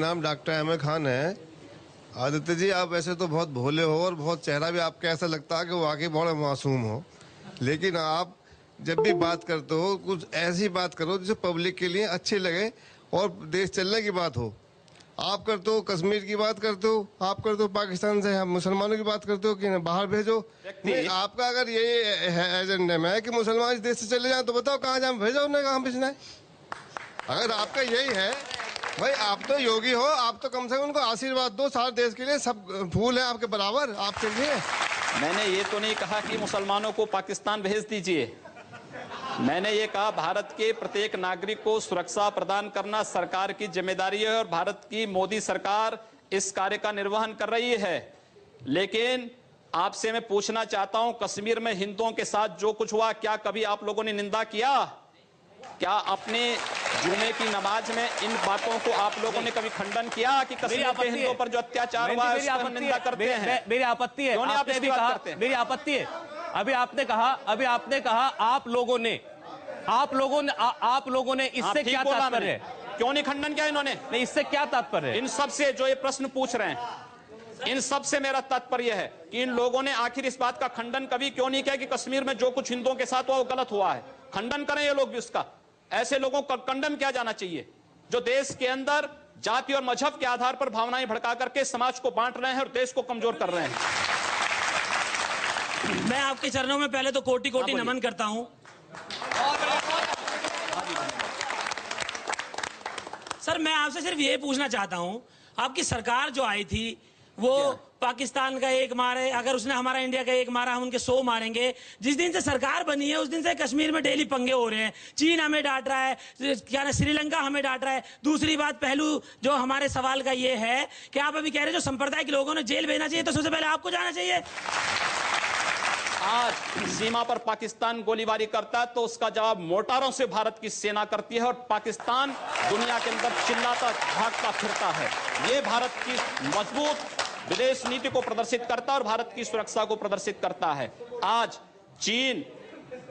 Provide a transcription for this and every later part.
नाम doctor M A Khan है। आदित्य जी, आप वैसे तो बहुत भोले हो और बहुत चेहरा भी आपका ऐसा लगता है कि वो वाकई बहुत मासूम हो, लेकिन आप जब भी बात करते हो कुछ ऐसी बात करो जिसे पब्लिक के लिए अच्छी लगे और देश चलने की बात हो। आप करते हो कश्मीर की बात करते हो, आप करते हो पाकिस्तान से मुसलमानों की बात करते हो कि बाहर भेजो। नहीं, आपका अगर ये एजेंडा में है कि मुसलमान इस देश से चले जाएं तो बताओ कहाँ जाए, भेजो उन्हें, कहाँ भेजना है। अगर आपका यही है भाई, आप तो योगी हो, आप तो कम से कम उनको आशीर्वाद दो। सारे देश के लिए सब फूल है आपके बराबर, आपके लिए। मैंने ये तो नहीं कहा कि मुसलमानों को पाकिस्तान भेज दीजिए। मैंने ये कहा भारत के प्रत्येक नागरिक को सुरक्षा प्रदान करना सरकार की जिम्मेदारी है और भारत की मोदी सरकार इस कार्य का निर्वहन कर रही है। लेकिन आपसे मैं पूछना चाहता हूं, कश्मीर में हिंदुओं के साथ जो कुछ हुआ, क्या कभी आप लोगों ने निंदा किया? क्या अपने जुमे की नमाज में इन बातों को आप लोगों ने कभी खंडन किया कि कश्मीर के हिंदुओं पर जो अत्याचार हुआ है उसकी हम निंदा करते हैं? मेरी आपत्ति है, आपने भी कहा, मेरी आपत्ति है। अभी आपने कहा आप लोगों ने इससे क्या तात्पर्य है? क्यों नहीं खंडन किया इन्होंने? नहीं, इससे क्या तात्पर्य है? इन सब से जो ये प्रश्न पूछ रहे हैं, इन सब से मेरा तात्पर्य है कि इन लोगों ने आखिर इस बात का खंडन कभी क्यों नहीं किया कि कश्मीर में जो कुछ हिंदुओं के साथ हुआ वो गलत हुआ है। खंडन करें ये लोग भी उसका। ऐसे लोगों को कंडम किया जाना चाहिए जो देश के अंदर जाति और मजहब के आधार पर भावनाएं भड़का करके समाज को बांट रहे हैं और देश को कमजोर कर रहे हैं। मैं आपके चरणों में पहले तो कोटि कोटि नमन करता हूं। सर, मैं आपसे सिर्फ ये पूछना चाहता हूं, आपकी सरकार जो आई थी वो पाकिस्तान का एक मारे, अगर उसने हमारा इंडिया का एक मारा हम उनके 100 मारेंगे। जिस दिन से सरकार बनी है उस दिन से कश्मीर में डेली पंगे हो रहे हैं। चीन हमें डांट रहा है, क्या ना श्रीलंका हमें डांट रहा है। दूसरी बात, पहलू जो हमारे सवाल का ये है कि आप अभी कह रहे हैं जो संप्रदाय के लोगों ने जेल भेजना चाहिए, तो सबसे पहले आपको जाना चाहिए। आज सीमा पर पाकिस्तान गोलीबारी करता है तो उसका जवाब मोटारों से भारत की सेना करती है और पाकिस्तान दुनिया के अंदर चिल्लाता भागता फिरता है। ये भारत की मजबूत विदेश नीति को प्रदर्शित करता है और भारत की सुरक्षा को प्रदर्शित करता है। आज चीन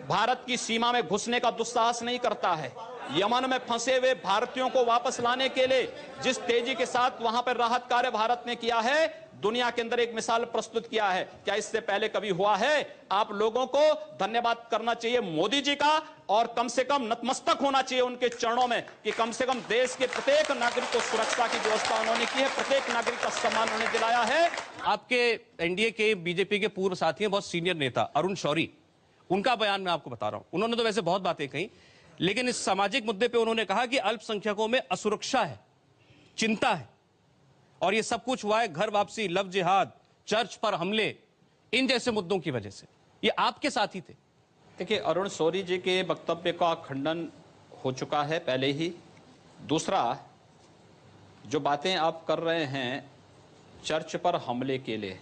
भारत की सीमा में घुसने का दुस्साहस नहीं करता है। यमन में फंसे हुए भारतीयों को वापस लाने के लिए जिस तेजी के साथ वहां पर राहत कार्य भारत ने किया है, दुनिया के अंदर एक मिसाल प्रस्तुत किया है। क्या इससे पहले कभी हुआ है? आप लोगों को धन्यवाद करना चाहिए मोदी जी का और कम से कम नतमस्तक होना चाहिए उनके चरणों में कि कम से कम देश के प्रत्येक नागरिक को सुरक्षा की व्यवस्था उन्होंने की है, प्रत्येक नागरिक का सम्मान उन्होंने दिलाया है। आपके एनडीए के बीजेपी के पूर्व साथी हैं, बहुत सीनियर नेता अरुण शौरी, उनका बयान मैं आपको बता रहा हूं। उन्होंने तो वैसे बहुत बातें कही, लेकिन इस सामाजिक मुद्दे पे उन्होंने कहा कि अल्पसंख्यकों में असुरक्षा है, चिंता है, और ये सब कुछ हुआ है घर वापसी, लव जिहाद, चर्च पर हमले, इन जैसे मुद्दों की वजह से। ये आपके साथी थे। देखिए, अरुण शौरी जी के वक्तव्य का खंडन हो चुका है पहले ही। दूसरा, जो बातें आप कर रहे हैं चर्च पर हमले के लिए,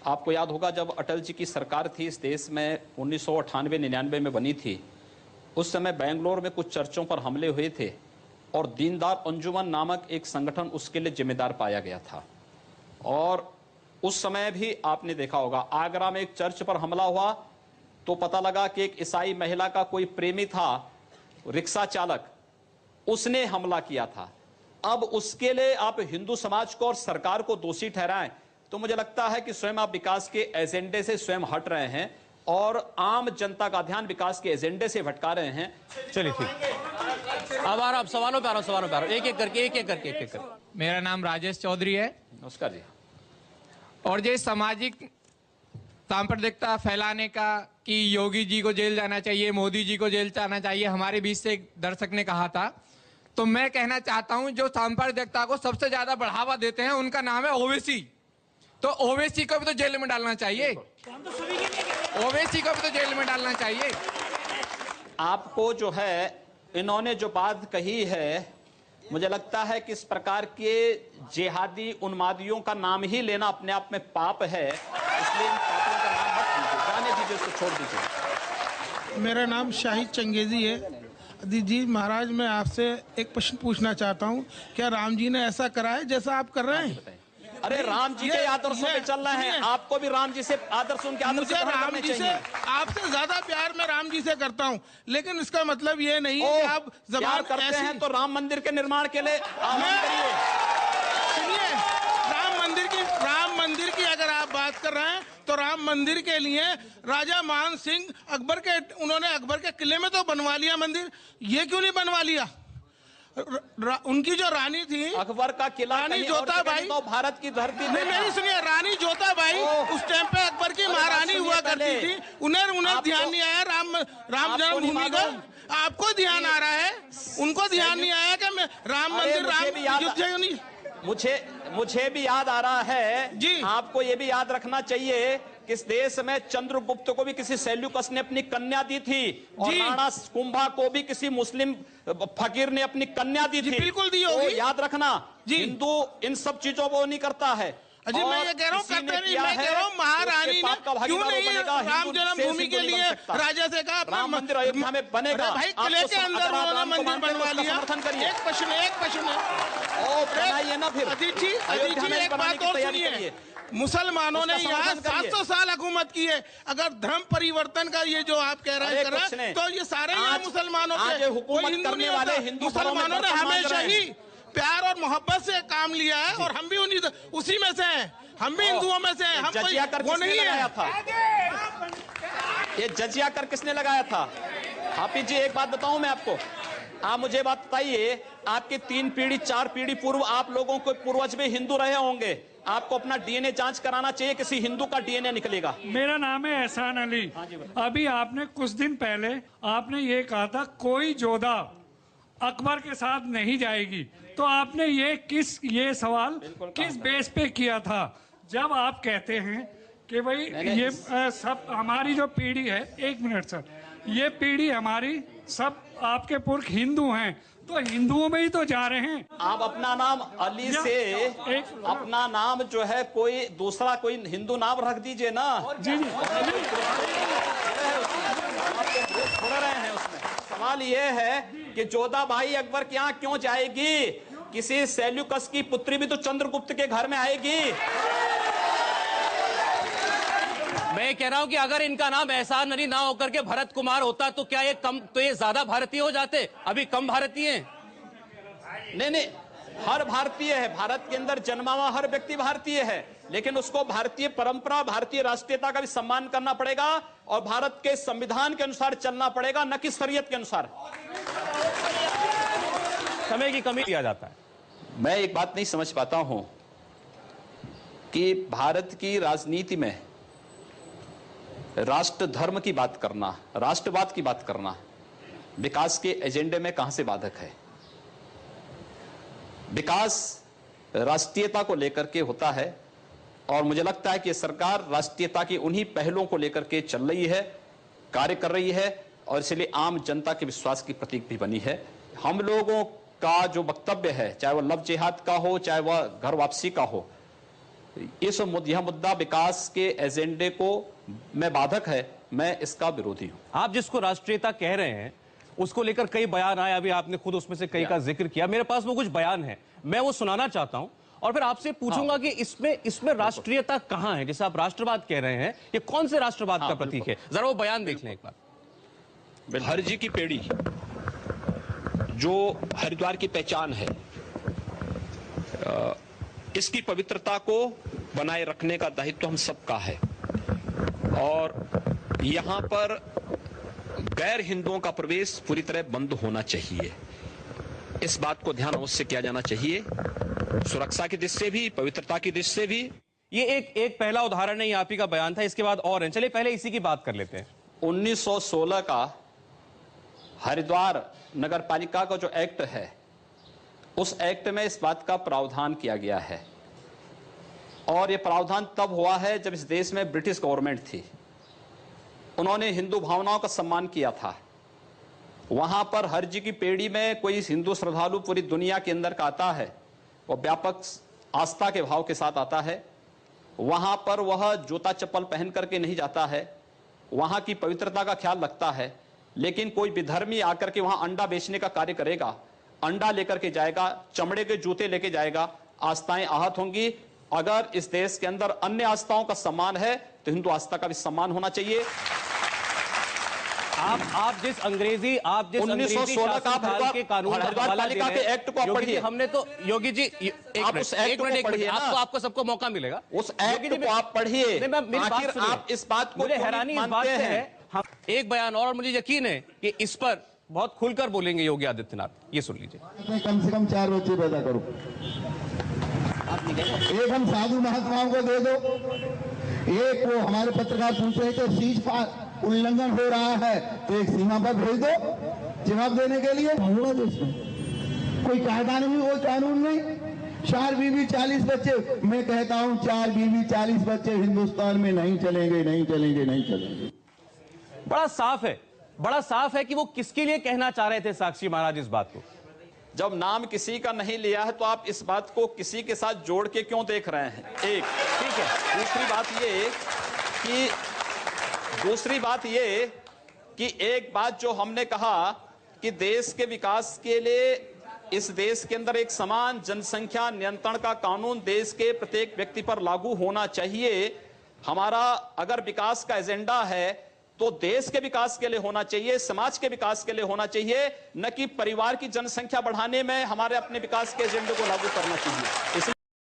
आपको याद होगा जब अटल जी की सरकार थी इस देश में 1998-99 में बनी थी, उस समय बेंगलोर में कुछ चर्चों पर हमले हुए थे और दीनदयाल अंजुमन नामक एक संगठन उसके लिए जिम्मेदार पाया गया था। और उस समय भी आपने देखा होगा आगरा में एक चर्च पर हमला हुआ तो पता लगा कि एक ईसाई महिला का कोई प्रेमी था, रिक्शा चालक, उसने हमला किया था। अब उसके लिए आप हिंदू समाज को और सरकार को दोषी ठहराएं तो मुझे लगता है कि स्वयं आप विकास के एजेंडे से स्वयं हट रहे हैं और आम जनता का ध्यान विकास के एजेंडे से भटका रहे हैं। चलिए ठीक, अब आ रहा, सवालों पे आ रहा हूं, एक एक करके। मेरा नाम राजेश चौधरी है। नमस्कार जी। और ये सामाजिक सांप्रदायिकता फैलाने का कि योगी जी को जेल जाना चाहिए, मोदी जी को जेल जाना चाहिए, हमारे बीच से एक दर्शक ने कहा था, तो मैं कहना चाहता हूं जो सांप्रदायिकता को सबसे ज्यादा बढ़ावा देते हैं उनका नाम है ओवैसी। तो ओवैसी को भी तो जेल में डालना चाहिए, ओवैसी को भी तो जेल में डालना चाहिए। आपको जो है इन्होंने जो बात कही है, मुझे लगता है कि इस प्रकार के जिहादी उन्मादियों का नाम ही लेना अपने आप में पाप है, इसलिए इन पापों का नाम मत लीजिए, जाने दीजिए, उसको छोड़ दीजिए। मेरा नाम शाहिद चंगेजी है। जी महाराज, मैं आपसे एक प्रश्न पूछना चाहता हूँ, क्या राम जी ने ऐसा करा है जैसा आप कर रहे हैं? अरे राम जी के आदर्शों पे चल रहे हैं, आपको भी राम जी से आदर्श, उनके आदर्श राम जी से आपसे ज्यादा प्यार मैं राम जी से करता हूं, लेकिन इसका मतलब ये नहीं है कि आप प्यार करते हैं तो राम मंदिर के निर्माण के लिए आह्वान करिए। बात कर रहे हैं तो राम मंदिर के लिए राजा मान सिंह उन्होंने अकबर के किले में तो बनवा लिया मंदिर, ये क्यों नहीं बनवा लिया? उनकी जो रानी थी अकबर का किला रानी जोताबाई, तो भारत की धरती नहीं मेरी सुनिए, रानी जोताबाई उस टाइम पे अकबर की महारानी हुआ करती थी, उन्हें ध्यान नहीं आया राम जन्मभूमि का। आपको ध्यान आ रहा है, उनको ध्यान नहीं आया कि राम मंदिर राम मुझे भी याद आ रहा है जी। आपको ये भी याद रखना चाहिए कि इस देश में चंद्रगुप्त को भी किसी सेल्यूकस ने अपनी कन्या दी थी और राणा कुंभा को भी किसी मुस्लिम फकीर ने अपनी कन्या दी थी। बिल्कुल दी होगी, तो याद रखना हिंदू इन सब चीजों को नहीं करता है। अजी मैं ये कह रहा हूँ करते नहीं, मैं कह रहा हूँ महारानी ने क्यों नहीं राम जन्मभूमि के लिए राजा से कहा राम मंदिर अयोध्या में बनेगा। भाई किले के अंदर उन्होंने मंदिर बनवा लिया। समर्थन करिए। एक प्रश्न बनाइए ना फिर अजीत जी एक बात और सुनिए, मुसलमानों ने यहाँ 700 साल हुकूमत की है। अगर धर्म परिवर्तन का ये जो आप कह रहे हैं तो ये सारे मुसलमानों के, कोई हिंदू नहीं होता। मुसलमानों ने हमेशा ही प्यार और मोहब्बत से काम लिया है और हम भी उसी में से हैं, हम भी हिंदुओं में से हैं। हम कोई वो नहीं है। ये जजिया कर किसने लगाया था? हाफिज जी एक बात बताऊं मैं आपको, आप मुझे बात बताइए, आपकी 3 पीढ़ी 4 पीढ़ी पूर्व आप लोगों को पूर्वज भी हिंदू रहे होंगे, आपको अपना डीएनए जांच कराना चाहिए, किसी हिंदू का डीएनए निकलेगा। मेरा नाम है एहसान अली। अभी आपने कुछ दिन पहले आपने ये कहा था कोई जोधा अकबर के साथ नहीं जाएगी, तो आपने ये सवाल किस बेस पे किया था? जब आप कहते हैं कि भाई ये सब हमारी जो पीढ़ी है, 1 मिनट सर, ये पीढ़ी हमारी सब आपके पुरख हिंदू हैं, तो हिंदुओं में ही तो जा रहे हैं। आप अपना नाम अली से अपना नाम जो है कोई दूसरा कोई हिंदू नाम रख दीजिए ना। जी जी छोड़ रहे हैं उसमें। सवाल ये है कि जोधाबाई अकबर के यहाँ क्यों जाएगी? किसी सेल्यूकस की पुत्री भी तो चंद्रगुप्त के घर में आएगी। मैं कह रहा हूं कि अगर इनका नाम एहसान अली ना होकर के भरत कुमार होता तो क्या ये ज्यादा भारतीय हो जाते? अभी कम भारतीय हैं। नहीं, हर भारतीय है, भारत के अंदर जन्मा हुआ हर व्यक्ति भारतीय है, लेकिन उसको भारतीय परंपरा, भारतीय राष्ट्रीयता का भी सम्मान करना पड़ेगा और भारत के संविधान के अनुसार चलना पड़ेगा, न कि शरीयत के अनुसार। समय की कमी किया जाता है। मैं एक बात नहीं समझ पाता हूं कि भारत की राजनीति में राष्ट्र धर्म की बात करना, राष्ट्रवाद की बात करना विकास के एजेंडे में कहां से बाधक है? विकास राष्ट्रीयता को लेकर के होता है और मुझे लगता है कि सरकार राष्ट्रीयता की उन्हीं पहलों को लेकर के चल रही है, कार्य कर रही है और इसलिए आम जनता के विश्वास की प्रतीक भी बनी है। हम लोगों का जो वक्तव्य है, चाहे वह लव जिहाद का हो, चाहे वह घर वापसी का हो, यह मुद्दा विकास के एजेंडे को में बाधक है, मैं इसका विरोधी हूं। आप जिसको राष्ट्रीयता कह रहे हैं उसको लेकर कई बयान आए, अभी आपने खुद उसमें से कई का जिक्र किया। मेरे पास वो कुछ बयान है, मैं वो सुनाना चाहता हूं और फिर आपसे पूछूंगा कि इसमें राष्ट्रीयता कहां है? जैसे आप राष्ट्रवाद कह रहे हैं, ये कौन से राष्ट्रवाद का प्रतीक है? जरा वो बयान देख लें एक बार। हरजी की पेड़ी जो हरिद्वार की पहचान है, इसकी पवित्रता को बनाए रखने का दायित्व हम सबका है और यहां पर गैर हिंदुओं का प्रवेश पूरी तरह बंद होना चाहिए। इस बात को ध्यान अवश्य किया जाना चाहिए, सुरक्षा की दृष्टि से भी, पवित्रता की दृष्टि से भी। ये एक पहला उदाहरण है, ये आप ही का बयान था, इसके बाद और हैं। चलिए पहले इसी की बात कर लेते हैं। 1916 का हरिद्वार नगर पालिका का जो एक्ट है, उस एक्ट में इस बात का प्रावधान किया गया है और यह प्रावधान तब हुआ है जब इस देश में ब्रिटिश गवर्नमेंट थी। उन्होंने हिंदू भावनाओं का सम्मान किया था। वहां पर हरजी की पेड़ी में कोई हिंदू श्रद्धालु पूरी दुनिया के अंदर का आता है, वह व्यापक आस्था के भाव के साथ आता है। वहां पर वह जूता चप्पल पहन करके नहीं जाता है, वहां की पवित्रता का ख्याल रखता है। लेकिन कोई विधर्मी आकर के वहां अंडा बेचने का कार्य करेगा, अंडा लेकर के जाएगा, चमड़े के जूते लेके जाएगा, आस्थाएं आहत होंगी। अगर इस देश के अंदर अन्य आस्थाओं का सम्मान है तो हिंदू आस्था का भी सम्मान होना चाहिए। आप जिस अंग्रेजी 1916 का के कानून का हरिद्वार हवाला पालिका दे के रहे हैं, एक्ट को आप पढ़िए। हमने तो योगी जी आप उस एक्ट को पढ़िए ना। आपको सबको मौका मिलेगा उस एक्ट को आप पढ़िए। आखिर आप इस बात को मुझे हैरानी इस बात से है। हम एक बयान और मुझे यकीन है कि इस पर बहुत खुलकर बोलेंगे योगी आदित्यनाथ, ये सुन लीजिए। कम से कम 4 बच्चे पैदा करो, एक हम साधु महात्माओं को दे दो, एक वो हमारे पत्रकार पूछ रहे थे सीज फायर उल्लंघन हो रहा है तो एक सीमा पर भेज दो जवाब देने के लिए। होगा देश में कोई कायदा नहीं, कोई कानून नहीं। 4 बीवी 40 बच्चे, मैं कहता हूं 4 बीवी 40 बच्चे हिंदुस्तान में नहीं चलेंगे, नहीं चलेंगे, नहीं चलेंगे। बड़ा साफ है कि वो किसके लिए कहना चाह रहे थे साक्षी महाराज इस बात को। जब नाम किसी का नहीं लिया है तो आप इस बात को किसी के साथ जोड़ के क्यों देख रहे हैं? एक ठीक है। दूसरी बात ये कि एक बात जो हमने कहा कि देश के विकास के लिए इस देश के अंदर एक समान जनसंख्या नियंत्रण का कानून देश के प्रत्येक व्यक्ति पर लागू होना चाहिए। हमारा अगर विकास का एजेंडा है तो देश के विकास के लिए होना चाहिए, समाज के विकास के लिए होना चाहिए, न कि परिवार की जनसंख्या बढ़ाने में हमारे अपने विकास के एजेंडे को लागू करना चाहिए।